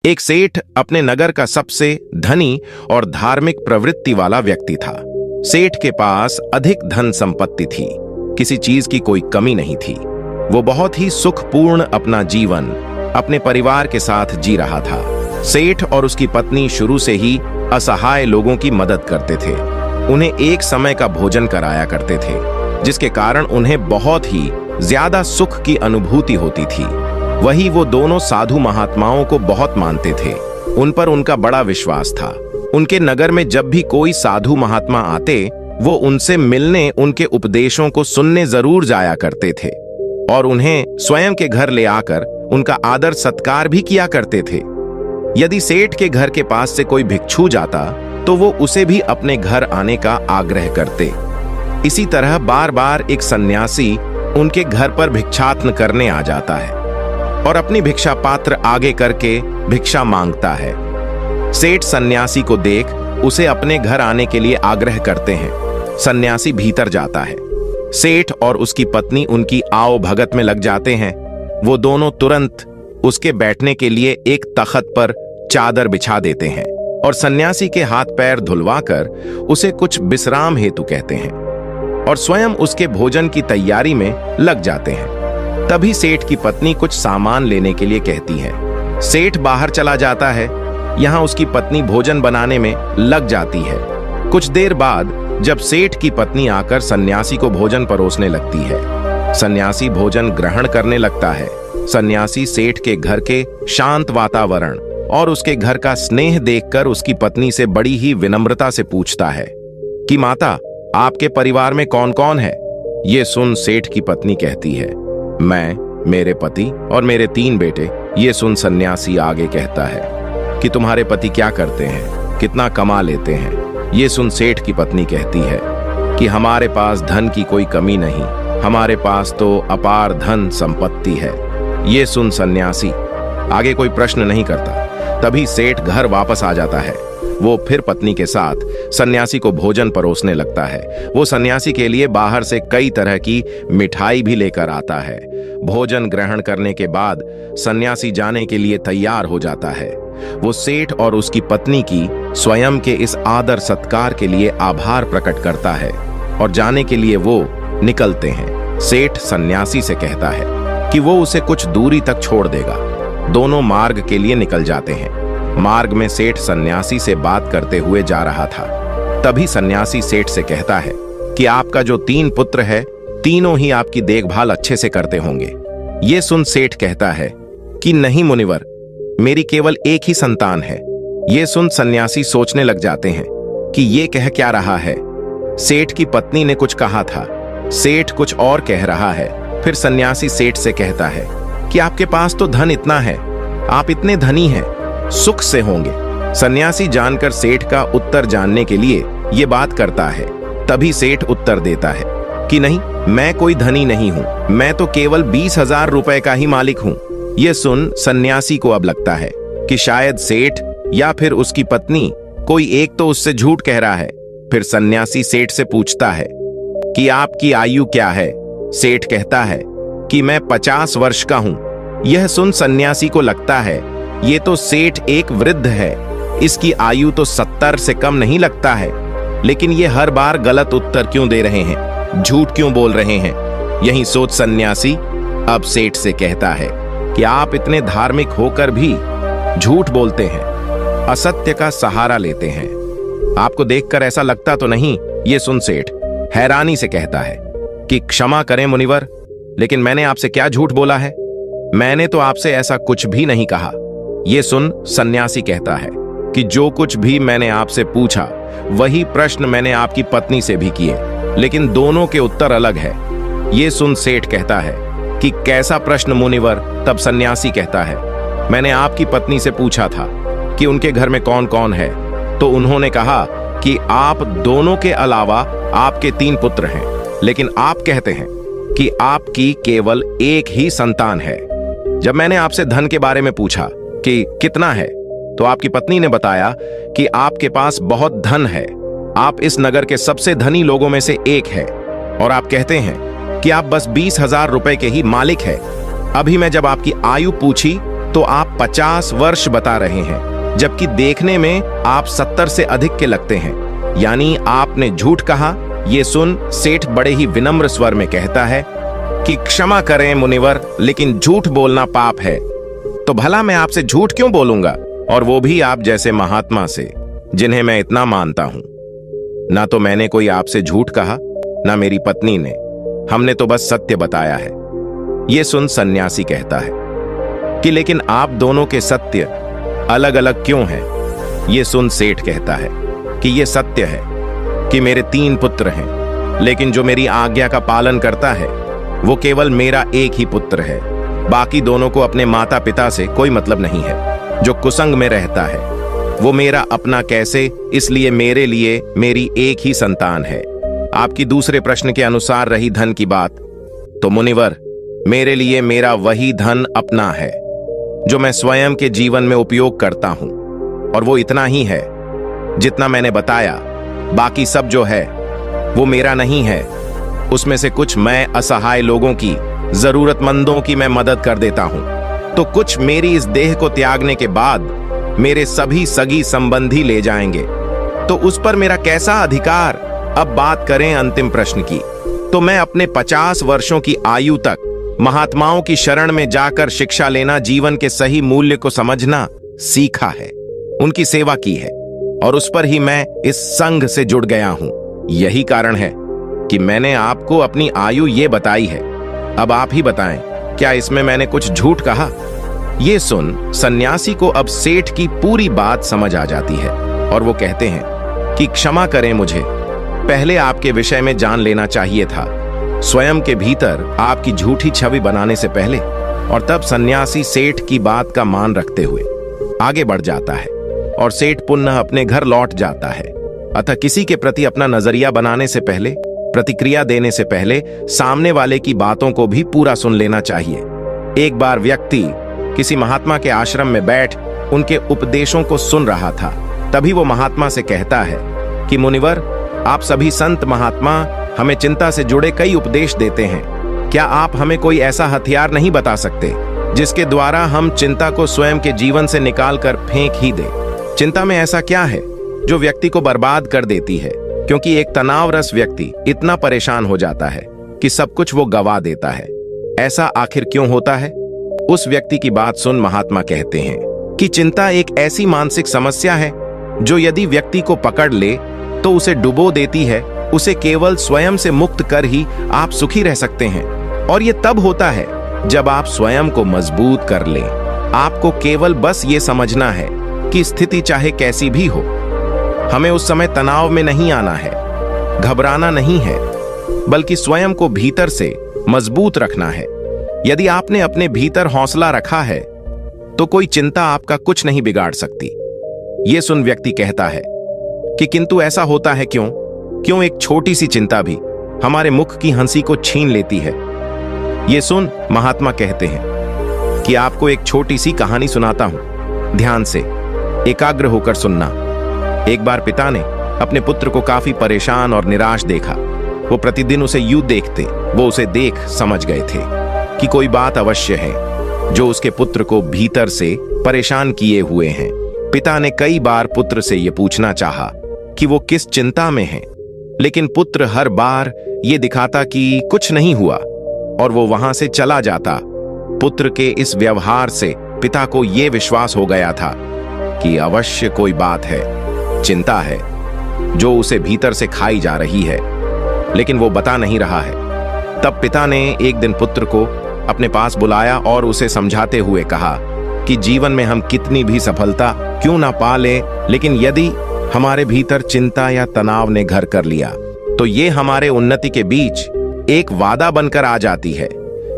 एक सेठ अपने नगर का सबसे धनी और धार्मिक प्रवृत्ति वाला व्यक्ति था। सेठ के पास अधिक धन संपत्ति थी, किसी चीज की कोई कमी नहीं थी। वो बहुत ही सुखपूर्ण अपना जीवन अपने परिवार के साथ जी रहा था। सेठ और उसकी पत्नी शुरू से ही असहाय लोगों की मदद करते थे। उन्हें एक समय का भोजन कराया करते थे, जिसके कारण उन्हें बहुत ही ज्यादा सुख की अनुभूति होती थी। वही वो दोनों साधु महात्माओं को बहुत मानते थे। उन पर उनका बड़ा विश्वास था। उनके नगर में जब भी कोई साधु महात्मा आते, वो उनसे मिलने, उनके उपदेशों को सुनने जरूर जाया करते थे और उन्हें स्वयं के घर ले आकर उनका आदर सत्कार भी किया करते थे। यदि सेठ के घर के पास से कोई भिक्षु जाता तो वो उसे भी अपने घर आने का आग्रह करते। इसी तरह बार बार एक सन्यासी उनके घर पर भिक्षाटन करने आ जाता है और अपनी भिक्षा पात्र आगे करके भिक्षा मांगता है। सेठ सन्यासी को देख उसे अपने घर आने के लिए आग्रह करते हैं। सन्यासी भीतर जाता है। सेठ और उसकी पत्नी उनकी आओ भगत में लग जाते हैं। वो दोनों तुरंत उसके बैठने के लिए एक तख्त पर चादर बिछा देते हैं और सन्यासी के हाथ पैर धुलवाकर उसे कुछ विश्राम हेतु कहते हैं और स्वयं उसके भोजन की तैयारी में लग जाते हैं। तभी सेठ की पत्नी कुछ सामान लेने के लिए कहती है। सेठ बाहर चला जाता है। यहाँ उसकी पत्नी भोजन बनाने में लग जाती है। कुछ देर बाद जब सेठ की पत्नी आकर सन्यासी को भोजन परोसने लगती है, सन्यासी भोजन ग्रहण करने लगता है। सन्यासी सेठ के घर के शांत वातावरण और उसके घर का स्नेह देखकर उसकी पत्नी से बड़ी ही विनम्रता से पूछता है कि माता, आपके परिवार में कौन कौन है? ये सुन सेठ की पत्नी कहती है, मैं, मेरे पति और मेरे 3 बेटे। ये सुन सन्यासी आगे कहता है कि तुम्हारे पति क्या करते हैं, कितना कमा लेते हैं? ये सुन सेठ की पत्नी कहती है कि हमारे पास धन की कोई कमी नहीं, हमारे पास तो अपार धन संपत्ति है। ये सुन सन्यासी आगे कोई प्रश्न नहीं करता। तभी सेठ घर वापस आ जाता है। वो फिर पत्नी के साथ सन्यासी को भोजन परोसने लगता है। वो सन्यासी के लिए बाहर से कई तरह की मिठाई भी लेकर आता है। भोजन ग्रहण करने के बाद सन्यासी जाने के लिए तैयार हो जाता है। वो सेठ और उसकी पत्नी की स्वयं के इस आदर सत्कार के लिए आभार प्रकट करता है और जाने के लिए वो निकलते हैं। सेठ सन्यासी से कहता है कि वो उसे कुछ दूरी तक छोड़ देगा। दोनों मार्ग के लिए निकल जाते हैं। मार्ग में सेठ सन्यासी से बात करते हुए जा रहा था। तभी सन्यासी सेठ से कहता है कि आपका जो 3 पुत्र है, तीनों ही आपकी देखभाल अच्छे से करते होंगे। ये सुन सेठ कहता है कि नहीं मुनिवर, मेरी केवल एक ही संतान है। ये सुन सन्यासी सोचने लग जाते हैं कि ये कह क्या रहा है। सेठ की पत्नी ने कुछ कहा था, सेठ कुछ और कह रहा है। फिर सन्यासी सेठ से कहता है कि आपके पास तो धन इतना है, आप इतने धनी हैं, सुख से होंगे। सन्यासी जानकर सेठ का उत्तर जानने के लिए ये बात करता है। तभी सेठ उत्तर देता है कि नहीं, मैं कोई धनी नहीं हूं, मैं तो केवल 20,000 रुपए का ही मालिक हूं। ये सुन सन्यासी को अब लगता है कि शायद सेठ या फिर उसकी पत्नी कोई एक तो उससे झूठ कह रहा है। फिर सन्यासी सेठ से पूछता है कि आपकी आयु क्या है? सेठ कहता है कि मैं 50 वर्ष का हूं। यह सुन सन्यासी को लगता है ये तो सेठ एक वृद्ध है, इसकी आयु तो 70 से कम नहीं लगता है। लेकिन ये हर बार गलत उत्तर क्यों दे रहे हैं, झूठ क्यों बोल रहे हैं? यही सोच सन्यासी अब सेठ से कहता है कि आप इतने धार्मिक होकर भी झूठ बोलते हैं, असत्य का सहारा लेते हैं। आपको देखकर ऐसा लगता तो नहीं? ये सुन सेठ हैरानी से कहता है कि क्षमा करें मुनिवर, लेकिन मैंने आपसे क्या झूठ बोला है? मैंने तो आपसे ऐसा कुछ भी नहीं कहा। ये सुन सन्यासी कहता है कि जो कुछ भी मैंने आपसे पूछा वही प्रश्न मैंने आपकी पत्नी से भी किए, लेकिन दोनों के उत्तर अलग है। ये सुन सेठ कहता है कि कैसा प्रश्न मुनिवर? तब सन्यासी कहता है, मैंने आपकी पत्नी से पूछा था कि उनके घर में कौन कौन है, तो उन्होंने कहा कि आप दोनों के अलावा आपके 3 पुत्र हैं, लेकिन आप कहते हैं कि आपकी केवल एक ही संतान है। जब मैंने आपसे धन के बारे में पूछा कि कितना है, तो आपकी पत्नी ने बताया कि आपके पास बहुत धन है, आप इस नगर के सबसे धनी लोगों में से एक है, और आप कहते हैं कि आप बस 20,000 रुपए के ही मालिक है। अभी मैं जब आपकी आयु पूछी तो आप 50 वर्ष बता रहे हैं, जबकि देखने में आप 70 से अधिक के लगते हैं। यानी आपने झूठ कहा। ये सुन सेठ बड़े ही विनम्र स्वर में कहता है कि क्षमा करें मुनिवर, लेकिन झूठ बोलना पाप है। तो भला मैं आपसे झूठ क्यों बोलूंगा, और वो भी आप जैसे महात्मा से, जिन्हें मैं इतना मानता हूं। ना तो मैंने कोई आपसे झूठ कहा, ना मेरी पत्नी ने। हमने तो बस सत्य बताया है। ये सुन सन्यासी कहता है कि लेकिन आप दोनों के सत्य अलग अलग क्यों हैं? ये सुन सेठ कहता है कि ये सत्य है कि मेरे 3 पुत्र हैं, लेकिन जो मेरी आज्ञा का पालन करता है वो केवल मेरा एक ही पुत्र है। बाकी दोनों को अपने माता पिता से कोई मतलब नहीं है। जो कुसंग में रहता है वो मेरा अपना कैसे, इसलिए मेरे लिए मेरी एक ही संतान है। आपकी दूसरे प्रश्न के अनुसार रही धन की बात, तो मुनिवर, मेरे लिए मेरा वही धन अपना है जो मैं स्वयं के जीवन में उपयोग करता हूं, और वो इतना ही है जितना मैंने बताया। बाकी सब जो है वो मेरा नहीं है। उसमें से कुछ मैं असहाय लोगों की, जरूरतमंदों की मैं मदद कर देता हूं, तो कुछ मेरी इस देह को त्यागने के बाद मेरे सभी सगी संबंधी ले जाएंगे। तो उस पर मेरा कैसा अधिकार? अब बात करें अंतिम प्रश्न की, तो मैं अपने 50 वर्षों की आयु तक महात्माओं की शरण में जाकर शिक्षा लेना, जीवन के सही मूल्य को समझना सीखा है, उनकी सेवा की है, और उस पर ही मैं इस संघ से जुड़ गया हूं। यही कारण है कि मैंने आपको अपनी आयु ये बताई है। अब आप ही बताएं, क्या इसमें मैंने कुछ झूठ कहा? ये सुन सन्यासी को अब सेठ की पूरी बात समझ आ जाती है, और वो कहते हैं कि क्षमा करें, मुझे पहले आपके विषय में जान लेना चाहिए था, स्वयं के भीतर आपकी झूठी छवि बनाने से पहले। और तब सन्यासी सेठ की बात का मान रखते हुए आगे बढ़ जाता है, और सेठ पुनः अपने घर लौट जाता है। अतः किसी के प्रति अपना नजरिया बनाने से पहले, प्रतिक्रिया देने से पहले सामने वाले की बातों को भी पूरा सुन लेना चाहिए। एक बार व्यक्ति किसी महात्मा के आश्रम में बैठ उनके उपदेशों को सुन रहा था। तभी वो महात्मा से कहता है कि मुनिवर, आप सभी संत महात्मा हमें चिंता से जुड़े कई उपदेश देते हैं। क्या आप हमें कोई ऐसा हथियार नहीं बता सकते जिसके द्वारा हम चिंता को स्वयं के जीवन से निकाल कर फेंक ही दें? चिंता में ऐसा क्या है जो व्यक्ति को बर्बाद कर देती है? क्योंकि एक तनावरस व्यक्ति इतना परेशान हो जाता है कि सब कुछ वो गवा देता है। ऐसा आखिर क्यों होता है? उस व्यक्ति की बात सुन महात्मा कहते हैं कि चिंता एक ऐसी मानसिक समस्या है जो यदि व्यक्ति को पकड़ ले तो उसे डुबो देती है। उसे केवल स्वयं से मुक्त कर ही आप सुखी रह सकते हैं, और ये तब होता है जब आप स्वयं को मजबूत कर लें। आपको केवल बस ये समझना है कि स्थिति चाहे कैसी भी हो, हमें उस समय तनाव में नहीं आना है, घबराना नहीं है, बल्कि स्वयं को भीतर से मजबूत रखना है। यदि आपने अपने भीतर हौसला रखा है तो कोई चिंता आपका कुछ नहीं बिगाड़ सकती। ये सुन व्यक्ति कहता है कि किंतु ऐसा होता है क्यों? क्यों एक छोटी सी चिंता भी हमारे मुख की हंसी को छीन लेती है? ये सुन महात्मा कहते हैं कि आपको एक छोटी सी कहानी सुनाता हूं, ध्यान से एकाग्र होकर सुनना। एक बार पिता ने अपने पुत्र को काफी परेशान और निराश देखा। वो प्रतिदिन उसे यूं देखते, वो उसे देख समझ गए थे कि कोई बात अवश्य है जो उसके पुत्र को भीतर से परेशान किए हुए हैं। पिता ने कई बार पुत्र से यह पूछना चाहा कि वो किस चिंता में है, लेकिन पुत्र हर बार ये दिखाता कि कुछ नहीं हुआ और वो वहां से चला जाता। पुत्र के इस व्यवहार से पिता को यह विश्वास हो गया था कि अवश्य कोई बात है, चिंता है जो उसे भीतर से खाई जा रही है, लेकिन वो बता नहीं रहा है। तब पिता ने एक दिन पुत्र को अपने पास बुलाया और उसे समझाते हुए कहा कि जीवन में हम कितनी भी सफलता क्यों ना पा ले, लेकिन यदि हमारे भीतर चिंता या तनाव ने घर कर लिया तो ये हमारे उन्नति के बीच एक वादा बनकर आ जाती है।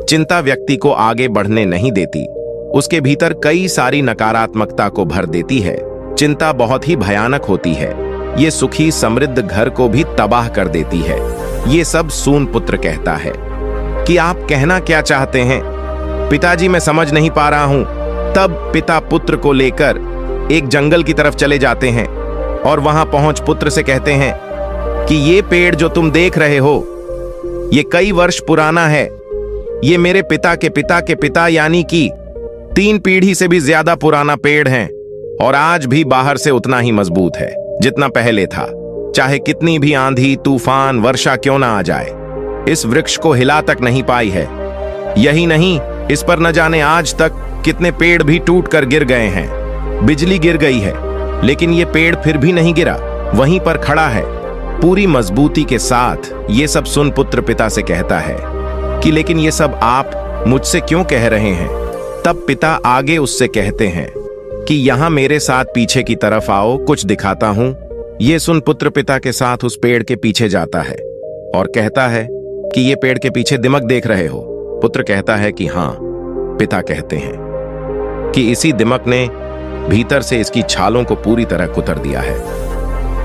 चिंता व्यक्ति को आगे बढ़ने नहीं देती, उसके भीतर कई सारी नकारात्मकता को भर देती है। चिंता बहुत ही भयानक होती है, ये सुखी समृद्ध घर को भी तबाह कर देती है। ये सब सून पुत्र कहता है कि आप कहना क्या चाहते हैं? पिताजी, मैं समझ नहीं पा रहा हूं। तब पिता पुत्र को लेकर एक जंगल की तरफ चले जाते हैं और वहां पहुंच पुत्र से कहते हैं कि ये पेड़ जो तुम देख रहे हो ये कई वर्ष पुराना है। ये मेरे पिता के पिता के पिता यानी कि 3 पीढ़ी से भी ज्यादा पुराना पेड़ है और आज भी बाहर से उतना ही मजबूत है जितना पहले था। चाहे कितनी भी आंधी, तूफान, वर्षा क्यों ना आ जाए, इस वृक्ष को हिला तक नहीं पाई है। यही नहीं, इस पर न जाने आज तक कितने पेड़ भी टूट कर गिर गए हैं। बिजली गिर गई है, लेकिन ये पेड़ फिर भी नहीं गिरा, वहीं पर खड़ा है पूरी मजबूती के साथ। ये सब सुन पुत्र पिता से कहता है कि लेकिन ये सब आप मुझसे क्यों कह रहे हैं? तब पिता आगे उससे कहते हैं कि यहां मेरे साथ पीछे की तरफ आओ, कुछ दिखाता हूं। ये सुन पुत्र पिता के साथ उस पेड़ के पीछे जाता है और कहता है कि ये पेड़ के पीछे दिमक देख रहे हो? पुत्र कहता है कि हां। पिता कहते हैं कि इसी दिमक ने भीतर से इसकी छालों को पूरी तरह कुतर दिया है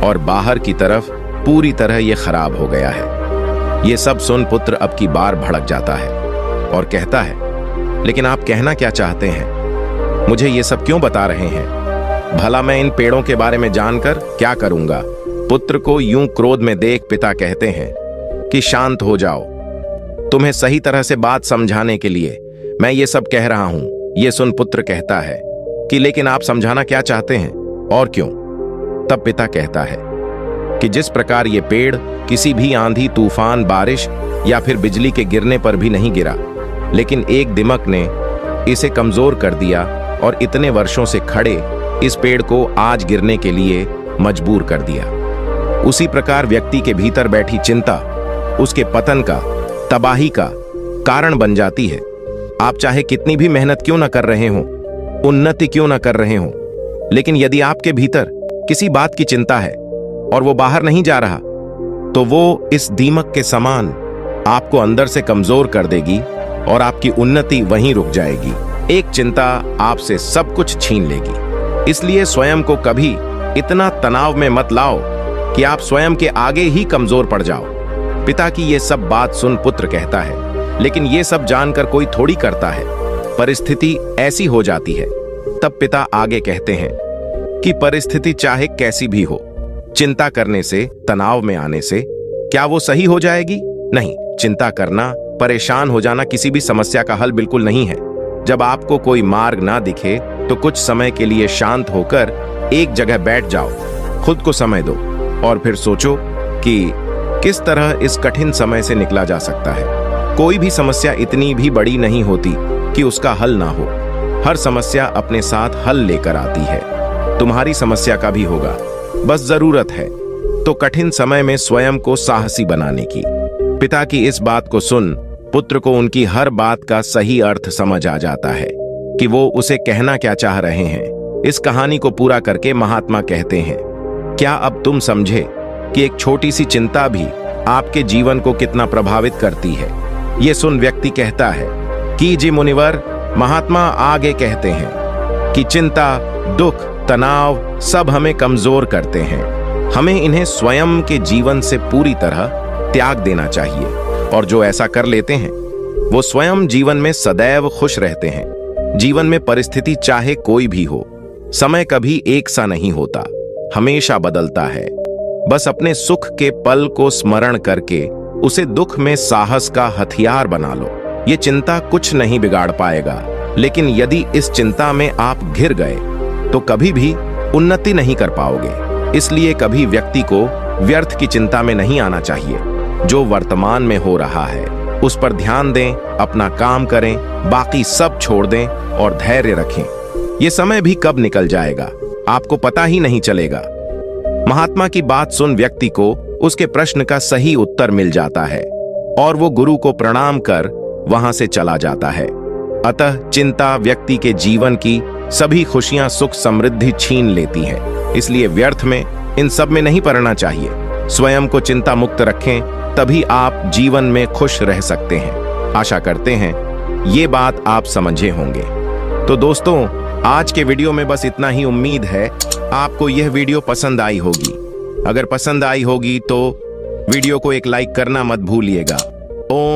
और बाहर की तरफ पूरी तरह यह खराब हो गया है। यह सब सुन पुत्र अब की बार भड़क जाता है और कहता है, लेकिन आप कहना क्या चाहते हैं? मुझे ये सब क्यों बता रहे हैं? भला मैं इन पेड़ों के बारे में जानकर क्या करूंगा? पुत्र को यूं क्रोध में देख पिता कहते हैं कि शांत हो जाओ, तुम्हें सही तरह से बात समझाने के लिए मैं ये सब कह रहा हूं। ये सुन पुत्र कहता है कि लेकिन आप समझाना क्या चाहते हैं और क्यों? तब पिता कहता है कि जिस प्रकार ये पेड़ किसी भी आंधी, तूफान, बारिश या फिर बिजली के गिरने पर भी नहीं गिरा, लेकिन एक दिमक ने इसे कमजोर कर दिया और इतने वर्षों से खड़े इस पेड़ को आज गिरने के लिए मजबूर कर दिया, उसी प्रकार व्यक्ति के भीतर बैठी चिंता उसके पतन का, तबाही का कारण बन जाती है। आप चाहे कितनी भी मेहनत क्यों ना कर रहे हो, उन्नति क्यों ना कर रहे हो, लेकिन यदि आपके भीतर किसी बात की चिंता है और वो बाहर नहीं जा रहा, तो वो इस दीमक के समान आपको अंदर से कमजोर कर देगी और आपकी उन्नति वहीं रुक जाएगी। एक चिंता आपसे सब कुछ छीन लेगी। इसलिए स्वयं को कभी इतना तनाव में मत लाओ कि आप स्वयं के आगे ही कमजोर पड़ जाओ। पिता की ये सब बात सुन पुत्र कहता है, लेकिन ये सब जानकर कोई थोड़ी करता है, परिस्थिति ऐसी हो जाती है। तब पिता आगे कहते हैं कि परिस्थिति चाहे कैसी भी हो, चिंता करने से, तनाव में आने से क्या वो सही हो जाएगी? नहीं। चिंता करना, परेशान हो जाना किसी भी समस्या का हल बिल्कुल नहीं है। जब आपको कोई मार्ग ना दिखे तो कुछ समय के लिए शांत होकर एक जगह बैठ जाओ, खुद को समय दो और फिर सोचो कि किस तरह इस कठिन समय से निकला जा सकता है। कोई भी समस्या इतनी भी बड़ी नहीं होती कि उसका हल ना हो। हर समस्या अपने साथ हल लेकर आती है। तुम्हारी समस्या का भी होगा, बस जरूरत है तो कठिन समय में स्वयं को साहसी बनाने की। पिता की इस बात को सुन पुत्र को उनकी हर बात का सही अर्थ समझ आ जाता है कि वो उसे कहना क्या चाह रहे हैं। इस कहानी को पूरा करके महात्मा कहते हैं, क्या अब तुम समझे कि एक छोटी सी चिंता भी आपके जीवन को कितना प्रभावित करती है? ये सुन व्यक्ति कहता है कि जी मुनिवर। महात्मा आगे कहते हैं कि चिंता, दुख, तनाव सब हमें कमजोर करते हैं। हमें इन्हें स्वयं के जीवन से पूरी तरह त्याग देना चाहिए और जो ऐसा कर लेते हैं वो स्वयं जीवन में सदैव खुश रहते हैं। जीवन में परिस्थिति चाहे कोई भी हो, समय कभी एक सा नहीं होता, हमेशा बदलता है। बस अपने सुख के पल को स्मरण करके उसे दुख में साहस का हथियार बना लो। ये चिंता कुछ नहीं बिगाड़ पाएगा, लेकिन यदि इस चिंता में आप घिर गए तो कभी भी उन्नति नहीं कर पाओगे। इसलिए कभी व्यक्ति को व्यर्थ की चिंता में नहीं आना चाहिए। जो वर्तमान में हो रहा है उस पर ध्यान दें, अपना काम करें, बाकी सब छोड़ दें और धैर्य रखें। ये समय भी कब निकल जाएगा आपको पता ही नहीं चलेगा। महात्मा की बात सुन व्यक्ति को उसके प्रश्न का सही उत्तर मिल जाता है और वो गुरु को प्रणाम कर वहां से चला जाता है। अतः चिंता व्यक्ति के जीवन की सभी खुशियां, सुख, समृद्धि छीन लेती है। इसलिए व्यर्थ में इन सब में नहीं पड़ना चाहिए। स्वयं को चिंता मुक्त रखें, तभी आप जीवन में खुश रह सकते हैं। आशा करते हैं ये बात आप समझे होंगे। तो दोस्तों, आज के वीडियो में बस इतना ही। उम्मीद है आपको यह वीडियो पसंद आई होगी। अगर पसंद आई होगी तो वीडियो को एक लाइक करना मत भूलिएगा। ओम